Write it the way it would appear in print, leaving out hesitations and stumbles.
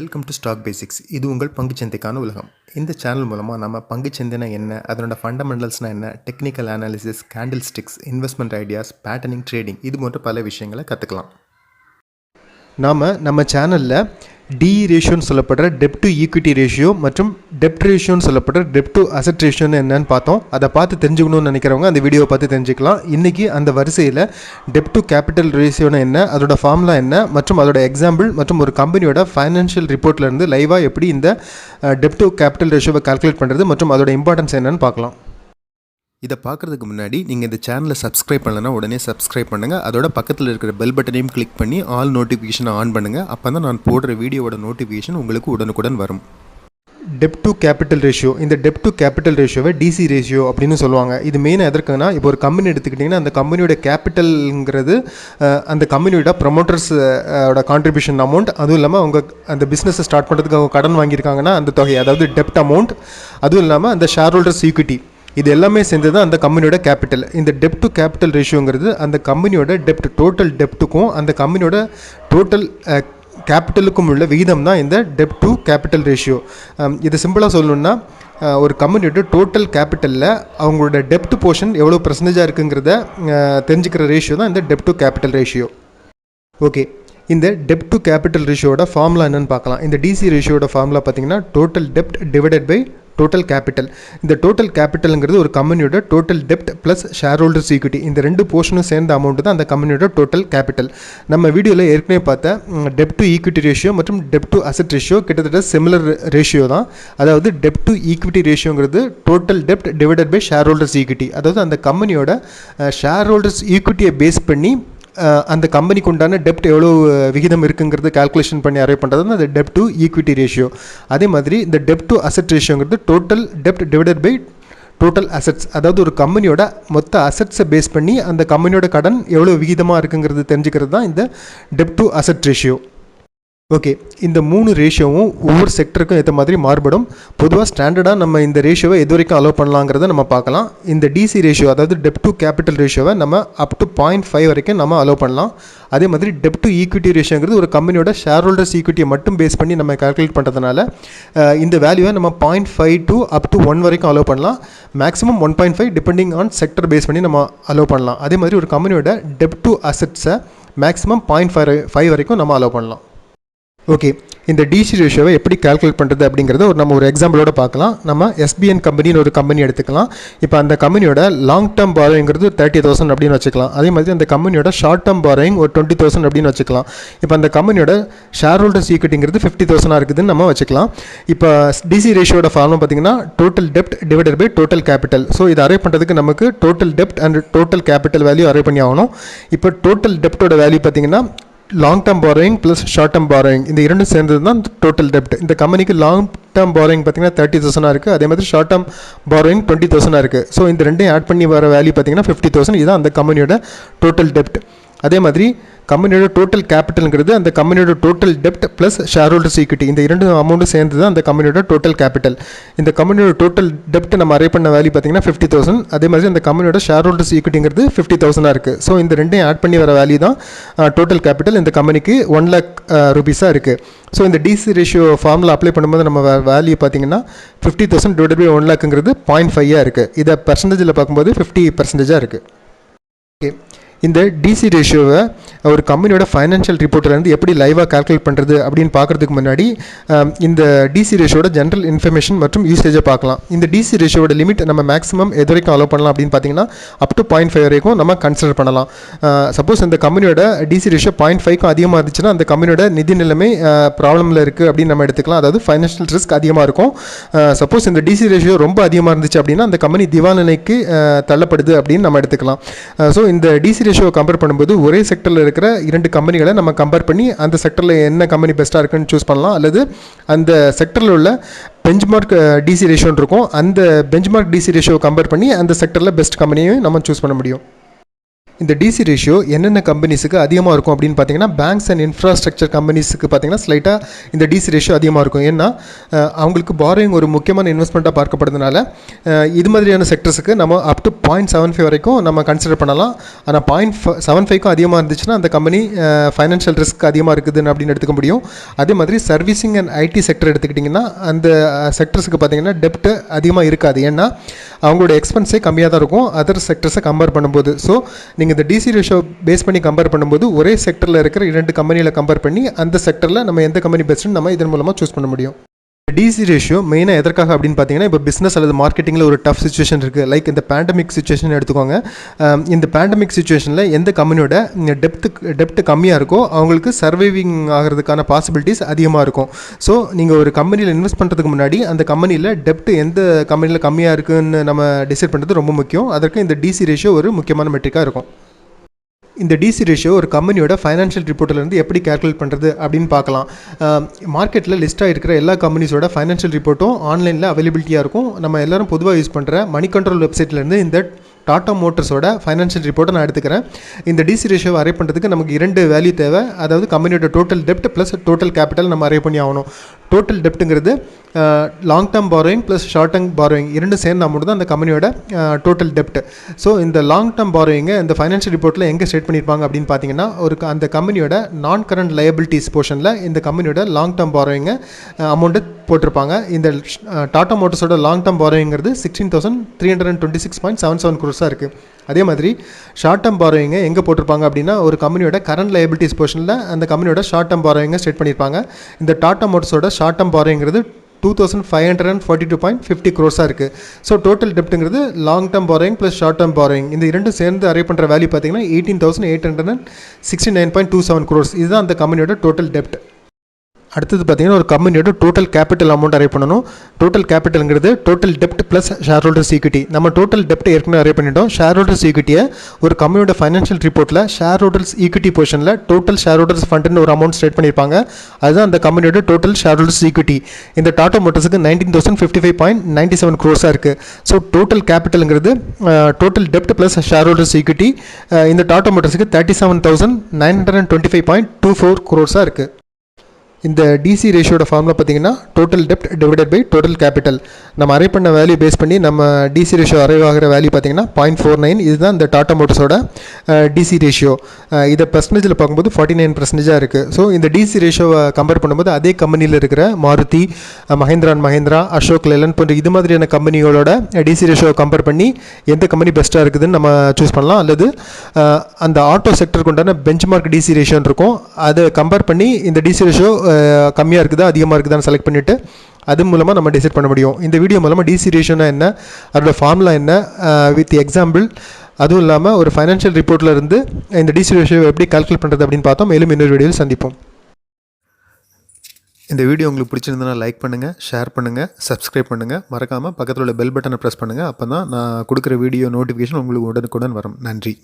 Welcome to stock basics. இது உங்கள் பங்குச்சந்தைக்கான உலகம். இந்த சேனல் மூலமாக நம்ம பங்குச்சந்தைனா என்ன, அதனோட ஃபண்டமெண்டல்ஸ்னால் என்ன, technical analysis, candle sticks, investment ideas, patterning, trading இது போன்ற பல விஷயங்களை கற்றுக்கலாம். நம்ம சேனலில் டிஇ ரேஷியோன்னு சொல்லப்படுற டெப்ட் டு ஈக்விட்டி ரேஷியோ மற்றும் டெப்ட் ரேஷியோன்னு சொல்லப்படுற டெப்ட் டு அசெட் ரேஷியோன்னு என்னன்னு பார்த்தோம். அதை பார்த்து தெரிஞ்சுக்கணும்னு நினைக்கிறவங்க அந்த வீடியோவை பார்த்து தெரிஞ்சுக்கலாம். இன்றைக்கி அந்த வரிசையில் டெப்ட் டு கேபிட்டல் ரேஷியோன்னு என்ன, அதோட ஃபார்முலா என்ன மற்றும் அதோட எக்ஸாம்பிள் மற்றும் ஒரு கம்பெனியோட ஃபைனான்ஷியல் ரிப்போர்ட்லேருந்து லைவாக எப்படி இந்த டெப்ட் டு கேபிட்டல் ரேஷியோவை கால்குலேட் பண்ணுறது மற்றும் அதோட இம்பார்ட்டன்ஸ் என்னன்னு பார்க்கலாம். இதை பார்க்குறதுக்கு முன்னாடி நீங்கள் இந்த சேனலை சப்ஸ்கிரைப் பண்ணலைன்னா உடனே சப்ஸ்கிரைப் பண்ணுங்கள். அதோட பக்கத்தில் இருக்கிற பெல் பட்டனையும் கிளிக் பண்ணி ஆல் நோட்டிஃபிகேஷனை ஆன் பண்ணுங்கள். அப்போ தான் நான் போடுற வீடியோவோட நோட்டிஃபிகேஷன் உங்களுக்கு உடனுக்குடன் வரும். டெப்ட் டு கேபிட்டல் ரேஷியோ, இந்த டெப்ட் டு கேபிட்டல் ரேஷியோவை டிசி ரேஷியோ அப்படின்னு சொல்லுவாங்க. இது மெயினாக எதற்குன்னா, இப்போ ஒரு கம்பெனி எடுத்துக்கிட்டிங்கன்னா அந்த கம்பெனியோட கேபிட்டல்ங்கிறது அந்த கம்பெனியோட ப்ரொமோட்டர்ஸோட கான்ட்ரிபியூஷன் அமௌண்ட், அதுவும் இல்லாமல் அவங்க அந்த பிஸ்னஸை ஸ்டார்ட் பண்ணுறதுக்கு அவங்க கடன் வாங்கியிருக்காங்கன்னா அந்த தொகை, அதாவது டெப்ட் அமௌண்ட், அதுவும் இல்லாமல் அந்த ஷேர் ஹோல்டர்ஸ் ஈக்விட்டி, இது எல்லாமே சேர்ந்து தான் அந்த கம்பெனியோட கேபிட்டல். இந்த டெப்ட் டு கேபிட்டல் ரேஷியோங்கிறது அந்த கம்பெனியோட டெப்ட், டோட்டல் டெப்ட்டுக்கும் அந்த கம்பெனியோட டோட்டல் கேபிட்டலுக்கும் உள்ள விகிதம் தான் இந்த டெப்ட் டு கேபிட்டல் ரேஷியோ. இது சிம்பிளாக சொல்லணுன்னா, ஒரு கம்பெனியோட டோட்டல் கேபிட்டலில் அவங்களோட டெப்ட் போர்ஷன் எவ்வளோ பர்சன்டேஜாக இருக்குங்கிறத தெரிஞ்சுக்கிற ரேஷியோ தான் இந்த டெப்ட் டு கேபிட்டல் ரேஷியோ. ஓகே, இந்த டெப்ட் டு கேபிட்டல் ரேஷியோட ஃபார்முலா என்னென்னு பார்க்கலாம். இந்த டிசி ரேஷியோட ஃபார்முலா பார்த்திங்கன்னா டோட்டல் டெப்ட் டிவைடட் பை டோட்டல் கேபிட்டல். இந்த டோட்டல் கேபிட்டலுங்கிறது ஒரு கம்பெனியோட டோட்டல் டெப்ட் ப்ளஸ் ஷேர் ஹோல்டர்ஸ் ஈக்விட்டி, இந்த ரெண்டு போர்ஷனும் சேர்ந்த அமௌண்ட் தான் அந்த கம்பெனியோட டோட்டல் கேபிட்டல். நம்ம வீடியோவில் ஏற்கனவே பார்த்த டெப்ட் டு ஈக்விட்டி ரேஷியோ மற்றும் டெப்ட் டு அசெட் ரேஷியோ கிட்டத்தட்ட சிமிலர் ரேஷியோ தான். அதாவது டெப்ட் டு ஈக்விட்டி ரேஷியோங்கிறது டோட்டல் டெப்ட் divided by share holders equity, அதாவது அந்த கம்பெனியோட ஷேர் ஹோல்டர்ஸ் ஈக்விட்டியை பேஸ் பண்ணி அந்த கம்பெனிக்கு உண்டான டெப்ட் எவ்வளோ விகிதம் இருக்குங்கிறது கால்குலேஷன் பண்ணி அரைவ் பண்ணுறது தான் அந்த டெப்ட் டு ஈக்விட்டி ரேஷியோ. அதே மாதிரி இந்த டெப்ட் டு அசெட் ரேஷியோங்கிறது டோட்டல் டெப்ட் டிவைடட் பை டோட்டல் அசெட்ஸ், அதாவது ஒரு கம்பெனியோட மொத்த அசெட்ஸை பேஸ் பண்ணி அந்த கம்பெனியோட கடன் எவ்வளோ விகிதமாக இருக்குங்கிறது தெரிஞ்சுக்கிறது தான் இந்த டெப்ட் டு அசெட் ரேஷியோ. ஓகே, இந்த மூணு ரேஷியோவும் ஒவ்வொரு செக்டருக்கும் ஏற்ற மாதிரி மாறுபடும். பொதுவாக ஸ்டாண்டர்டாக நம்ம இந்த ரேஷியோவை எது வரைக்கும் அலோவ் பண்ணலாங்கிறத நம்ம பார்க்கலாம். இந்த டிசி ரேஷியோ, அதாவது டெப்ட் டு கேபிட்டல் ரேஷியோவை நம்ம அப் டு 0.5 வரைக்கும் நம்ம அலோவ் பண்ணலாம். அதே மாதிரி டெப்ட் டு ஈக்விட்டி ரேஷியோங்கிறது ஒரு கம்பெனியோட ஷேர் ஹோல்டர்ஸ் ஈக்விட்டியை மட்டும் பேஸ் பண்ணி நம்ம கால்குலேட் பண்ணுறதுனால இந்த வேல்யூவை நம்ம 0.5 டு அப் டு 1 வரைக்கும் அலோவ் பண்ணலாம். Maximum 1.5 depending on sector base பண்ணி நம்ம அலோவ் பண்ணலாம். அதே மாதிரி ஒரு கம்பெனியோட டெப்ட் டு அசெட்ஸை மேக்ஸிமம் 0.5 வரைக்கும் நம்ம அலோவ் பண்ணலாம். ஓகே, இந்த டிசி ரேஷியோவை எப்படி கால்குலேட் பண்ணுறது அப்படிங்கிறத நம்ம ஒரு எக்ஸாம்பிளோட பார்க்கலாம். நம்ம எஸ்பிஎன் கம்பெனின்னு ஒரு கம்பெனி எடுத்துக்கலாம். இப்போ அந்த கம்பெனியோட லாங் டேர்ம் பாரோயிங்கிறது 30,000 அப்படின்னு வச்சுக்கலாம். அதே மாதிரி அந்த கம்பெனியோட ஷார்ட் டேர்ம் பாரோயிங் ஒரு 20,000 அப்படின்னு வச்சுக்கலாம். இப்போ அந்த கம்பெனியோட ஷேர் ஹோல்டர்ஸ் ஈக்விட்டிங்கிறது 50,000 இருக்குதுன்னு நம்ம வச்சுக்கலாம். இப்போ டிசி ரேஷியோட ஃபார்முலா பார்த்தீங்கன்னா டோட்டல் டெப்ட் divided by total capital. So இதை அரைவ் பண்ணுறதுக்கு நமக்கு டோட்டல் டெப்ட் and total capital value arrive பண்ணி ஆகணும். இப்போ டோட்டல் டெப்ட்டோட வேல்யூ பார்த்தீங்கன்னா long term borrowing plus short term borrowing, இந்த இரண்டும் சேர்ந்தது தான் டோட்டல் டெப்ட். இந்த கம்பெனிக்கு லாங் டேர்ம் பாரோயிங் பார்த்தீங்கன்னா 30,000 இருக்குது. அதே மாதிரி ஷார்ட் டேர்ம் பாரோயிங் 20,000 இருக்குது. ஸோ இந்த ரெண்டையும் ஆட் பண்ணி வர வேல்யூ பார்த்தீங்கன்னா 50,000. இதுதான் அந்த கம்பெனியோட டோட்டல் டெப்ட். அதே மாதிரி கம்பெனியோட டோட்டல் கேபிட்டலுங்கிறது அந்த கம்பெனியோட டோட்டல் டெப்ட் ப்ளஸ் ஷேர் ஹோல்டர்ஸ் ஈக்விட்டி, இந்த இரண்டு அமௌண்ட்டும் சேர்ந்து தான் அந்த கம்பெனியோட டோட்டல் கேபிட்டல். இந்த கம்பெனியோட டோட்டல் டெப்ட் நம்ம அரைவ் பண்ண வேல்யூ பார்த்தீங்கன்னா 50,000. அதே மாதிரி அந்த கம்பெனியோட ஷேர் ஹோல்டர்ஸ் ஈக்விட்டிங்கிறது 50,000 இருக்குது. ஸோ இந்த ரெண்டையும் ஆட் பண்ணி வர வேல்யூ தான் டோட்டல் கேபிட்டல். இந்த கம்பெனிக்கு 1 lakh rupees இருக்குது. ஸோ இந்த டிசி ரேஷியோ ஃபார்முலா அப்ளை பண்ணும்போது நம்ம வேல்யூ பார்த்தீங்கன்னா 50,000 டிவைடட் பை 1 lakhங்கிறது 0.5 இருக்குது. இதை பர்சன்டேஜில் பார்க்கும்போது 50% இருக்குது. ஓகே, இந்த டிசி ரேஷியோவை ஒரு கம்பெனியோட ஃபைனான்ஷியல் ரிப்போர்ட்லேருந்து எப்படி லைவாக கால்குலேட் பண்ணுறது அப்படின்னு பார்க்குறதுக்கு முன்னாடி இந்த டிசி ரேஷியோட ஜென்ரல் இன்ஃபர்மேஷன் மற்றும் யூசேஜை பார்க்கலாம். இந்த டிசி ரேஷியோட லிமிட் நம்ம மேக்ஸிமம் எது வரைக்கும் அலோவ் பண்ணலாம் அப்படின்னு பார்த்தீங்கன்னா அப் டு 0.5 வரைக்கும் நம்ம கன்சிடர் பண்ணலாம். சப்போஸ் இந்த கம்பெனியோட டிசி ரேஷியோ 0.5க்கும் அதிகமாக இருந்துச்சுன்னா அந்த கம்பெனியோட நிதி நிலைமை ப்ராப்ளமில் இருக்குது அப்படின்னு நம்ம எடுத்துக்கலாம். அதாவது ஃபைனான்ஷியல் ரிஸ்க் அதிகமாக இருக்கும். சப்போஸ் இந்த டிசி ரேஷியோ ரொம்ப அதிகமாக இருந்துச்சு அப்படின்னா அந்த கம்பெனி திவால் நிலைக்கு தள்ளப்படுது அப்படின்னு நம்ம எடுத்துக்கலாம். ஸோ இந்த டிசி ரேஷியோவை கம்பேர் பண்ணும்போது ஒரே செக்டரில் இருக்கிற 2 கம்பெனிகளை நம்ம கம்பேர் பண்ணி அந்த செக்டரில் என்ன கம்பெனி பெஸ்ட்டாக இருக்குன்னு சூஸ் பண்ணலாம். அல்லது அந்த செக்டரில் உள்ள பெஞ்ச்மார்க் டிசி ரேஷியோன்னு இருக்கும், அந்த பெஞ்ச்மார்க் டிசி ரேஷியோவை கம்பேர் பண்ணி அந்த செக்டரில் பெஸ்ட் கம்பெனியை நம்ம சூஸ் பண்ண முடியும். இந்த டிசி ரேஷியோ என்னென்ன கம்பெனிஸுக்கு அதிகமாக இருக்கும் அப்படின்னு பார்த்தீங்கன்னா பேங்க்ஸ் அண்ட் இன்ஃப்ராஸ்ட்ரக்சர் கம்பெனிஸுக்கு பார்த்தீங்கன்னா ஸ்லைட்டாக இந்த டிசி ரேஷியோ அதிகமாக இருக்கும். ஏன்னா அவங்களுக்கு பாரோயிங் ஒரு முக்கியமான இன்வெஸ்ட்மெண்ட்டாக பார்க்கப்படுறதுனால இது மாதிரியான செக்டர்ஸுக்கு நம்ம அப் டு 0.75 வரைக்கும் நம்ம கன்சிடர் பண்ணலாம். ஆனால் 0.75க்கும் அதிகமாக இருந்துச்சுன்னா அந்த கம்பெனி ஃபைனான்ஷியல் ரிஸ்க் அதிகமாக இருக்குதுன்னு அப்படின்னு எடுத்துக்க முடியும். அதே மாதிரி சர்வீசிங் அண்ட் ஐடி செக்டர் எடுத்துக்கிட்டிங்கன்னா அந்த செக்டர்ஸுக்கு பார்த்தீங்கன்னா டெப்ட் அதிகமாக இருக்காது. ஏன்னா அவங்களோட எக்ஸ்பென்ஸே கம்மியாக தான் இருக்கும் அதர் செக்டர்ஸை கம்பேர் பண்ணும்போது. ஸோ நீங்கள் இந்த டிசி ரேஷியோ பேஸ் பண்ணி கம்பேர் பண்ணும்போது ஒரே செக்டரில் இருக்கிற 2 கம்பெனியில் கம்பேர் பண்ணி அந்த செக்டரில் நம்ம எந்த கம்பெனி பெஸ்ட்டுன்னு நம்ம இதன் மூலமாக சூஸ் பண்ண முடியும். டிசி ரேஷியோ மெயினாக எதற்காக அப்படின்னு பார்த்தீங்கன்னா இப்போ பிஸ்னஸ் அல்லது மார்க்கெட்டிங்கில் ஒரு டஃப் சுச்சுவேஷன் இருக்குது. லைக் இந்த பேண்டமிக் சுச்சுவேஷன் எடுத்துக்கோங்க. இந்த பேண்டமிக் சுச்சுவேஷனில் எந்த கம்பெனியோட டெப்ட் கம்மியாக இருக்கோ அவங்களுக்கு சர்வைவிங் ஆகிறதுக்கான பாசிபிலிட்டிஸ் அதிகமாக இருக்கும். ஸோ நீங்கள் ஒரு கம்பெனியில் இன்வெஸ்ட் பண்ணுறதுக்கு முன்னாடி அந்த கம்பெனியில் டெப்ட் எந்த கம்பெனியில் கம்மியாக இருக்குதுன்னு நம்ம டிசைட் பண்ணுறது ரொம்ப முக்கியம். அதற்கு இந்த டிசி ரேஷியோ ஒரு முக்கியமான மெட்ரிக்காக இருக்கும். இந்த டிசி ரேஷியோ ஒரு கம்பெனியோட ஃபைனான்ஷியல் ரிப்போர்ட்டிலேருந்து எப்படி கேல்குலேட் பண்ணுறது அப்படின்னு பார்க்கலாம். மார்க்கெட்டில் லிஸ்ட்டாக இருக்கிற எல்லா கம்பெனிஸோட ஃபைனான்ஷியல் ரிப்போர்ட்டும் ஆன்லைனில் அவைலபிலிட்டியாக இருக்கும். நம்ம எல்லோரும் பொதுவாக யூஸ் பண்ணுற மணி கண்ட்ரோல் வெப்சைட்லேருந்து இந்த டாடா மோட்டர்ஸோட ஃபைனான்ஷியல் ரிப்போர்ட்டை நான் எடுத்துக்கிறேன். இந்த டிசி ரேஷியோவை அரைவ் பண்ணுறதுக்கு நமக்கு 2 வேல்யூ தேவை. அதாவது கம்பெனியோட டோட்டல் டெப்ட் ப்ளஸ் டோட்டல் கேபிட்டல் நம்ம அரைவ் பண்ணி ஆகணும். டோட்டல் டெப்ட்டுங்கிறது long term borrowing plus short term borrowing 2 சேர்ந்து மட்டும் தான் அந்த கம்பெனியோட டோட்டல் டெப்ட். ஸோ இந்த லாங் டேர்ம் பாரோயிங்கை இந்த ஃபைனான்ஷியல் ரிப்போர்ட்டில் எங்கே ஸ்டேட் பண்ணியிருப்பாங்க அப்படின்னு பார்த்தீங்கன்னா அந்த கம்பெனியோட நான் கரண்ட் லயபிலிட்டிஸ் போர்ஷனில் இந்த கம்பெனியோட லாங் டேர்ம் பாரோயிங்கை அமௌண்ட்டு போட்டிருப்பாங்க. இந்த டாடா மோட்டர்ஸோட லாங் டேர்ம் பாரோயிங்கிறது 16,326.77 crores இருக்குது. அதே மாதிரி ஷார்ட் டேர்ம் பாரோயிங்கை எங்கே போட்டிருப்பாங்க அப்படின்னா ஒரு கம்பெனியோட கரண்ட் லயபிலிட்டிஸ் போர்ஷனில் அந்த கம்பெனியோட ஷார்ட் டேர்ம் பாரோயிங்கை ஸ்டேட் பண்ணியிருப்பாங்க. இந்த டாடா மோட்டர்ஸோட ஷார்ட் டேர்ம் பாரோயிங்கிறது 2,542.50 crores இருக்குது. ஸோ டோட்டல் டெப்ட்டுங்கிறது long term borrowing plus short term borrowing இந்த 2 சேர்ந்து அரைவ் பண்ணுற வேல்யூ பார்த்தீங்கன்னா 18,869.27 crores. இதுதான் அந்த கம்பெனியோட டோட்டல் டெப்ட். அடுத்தது பார்த்தீங்கன்னா ஒரு கம்பெனியோட டோட்டல் கேபிட்டல் அமௌண்ட் அரைவ் பண்ணணும். டோட்டல் கேபிட்டலுங்கிறது டோட்டல் டெப்ட் ப்ளஸ் ஷேர் ஹோல்டர்ஸ் ஈக்விட்டி. நம்ம டோட்டல் டெப்ட் ஏற்கனவே அரைவ் பண்ணிட்டோம். ஷேர் ஹோல்டர்ஸ் ஈக்விட்டியை ஒரு கம்பெனியோட ஃபைனான்ஷியல் ரிப்போர்ட்டில் ஷேர் ஹோல்டர்ஸ் ஈக்விட்டி போர்ஷனில் டோட்டல் ஷேர் ஹோல்டர்ஸ் ஃபண்டுன்னு ஒரு அமௌண்ட் ஸ்டேட் பண்ணியிருப்பாங்க. அதுதான் அந்த கம்பெனியோட டோட்டல் ஷேர் ஹோல்டர்ஸ் ஈக்விட்டி. இந்த டாடா மோட்டர்ஸுக்கு 19,055.97 crores இருக்குது. ஸோ டோட்டல் கேபிட்டலுங்கிறது டோட்டல் டெப்ட் ப்ளஸ் ஷேர் ஹோல்டர்ஸ் ஈக்விட்டி. இந்த டாடா மோட்டர்ஸுக்கு 37,925.24 crores இருக்குது. இந்த டிசி ரேஷியோட ஃபார்முலா பார்த்தீங்கன்னா டோட்டல் டெப்ட் டிவைடட் பை டோட்டல் கேபிட்டல். நம்ம அரைவ் பண்ண வேல்யூ பேஸ் பண்ணி நம்ம டிசி ரேஷியோ அரைவ் ஆகிற வேல்யூ பார்த்தீங்கன்னா 0.49. இதுதான் இந்த டாடா மோட்டர்ஸோட டிசி ரேஷியோ. இதை பர்சன்டேஜில் பார்க்கும்போது 49% இருக்குது. ஸோ இந்த டிசி ரேஷியோவை கம்பேர் பண்ணும்போது அதே கம்பெனியில் இருக்கிற மாருதி, மஹேந்திரா அண்ட் மஹேந்திரா, அசோக் லேலண்ட் போன்ற இது மாதிரியான கம்பெனிகளோட டிசி ரேஷியோவை கம்பேர் பண்ணி எந்த கம்பெனி பெஸ்ட்டாக இருக்குதுன்னு நம்ம சூஸ் பண்ணலாம். அல்லது அந்த ஆட்டோ செக்டருக்கு உண்டான பெஞ்ச் மார்க் டிசி ரேஷியோன்னு இருக்கும். அதை கம்பேர் பண்ணி இந்த டிசி ரேஷியோ கம்மியாக இருக்குதா அதிகமாக இருக்குதான்னு செலக்ட் பண்ணிவிட்டு அது மூலமாக நம்ம டிசைட் பண்ண முடியும். இந்த வீடியோ மூலமாக டிசி ரேஷியோனா என்ன, அதோட ஃபார்முலா என்ன வித் எக்ஸாம்பிள், அதுவும் இல்லாமல் ஒரு ஃபைனான்ஷியல் ரிப்போர்ட்டில் இருந்து இந்த டிசி ரேஷியோ எப்படி கால்குலேட் பண்ணுறது அப்படின்னு பார்த்தோம். மேலும் இன்னொரு வீடியோவில் சந்திப்போம். இந்த வீடியோ உங்களுக்கு பிடிச்சிருந்தனா லைக் பண்ணுங்கள், ஷேர் பண்ணுங்கள், சப்ஸ்கிரைப் பண்ணுங்கள். மறக்காமல் பக்கத்தில் உள்ள பெல் பட்டனை ப்ரெஸ் பண்ணுங்கள். அப்போ தான் நான் கொடுக்குற வீடியோ நோட்டிஃபிகேஷன் உங்களுக்கு உடனுக்குடன் வரும். நன்றி.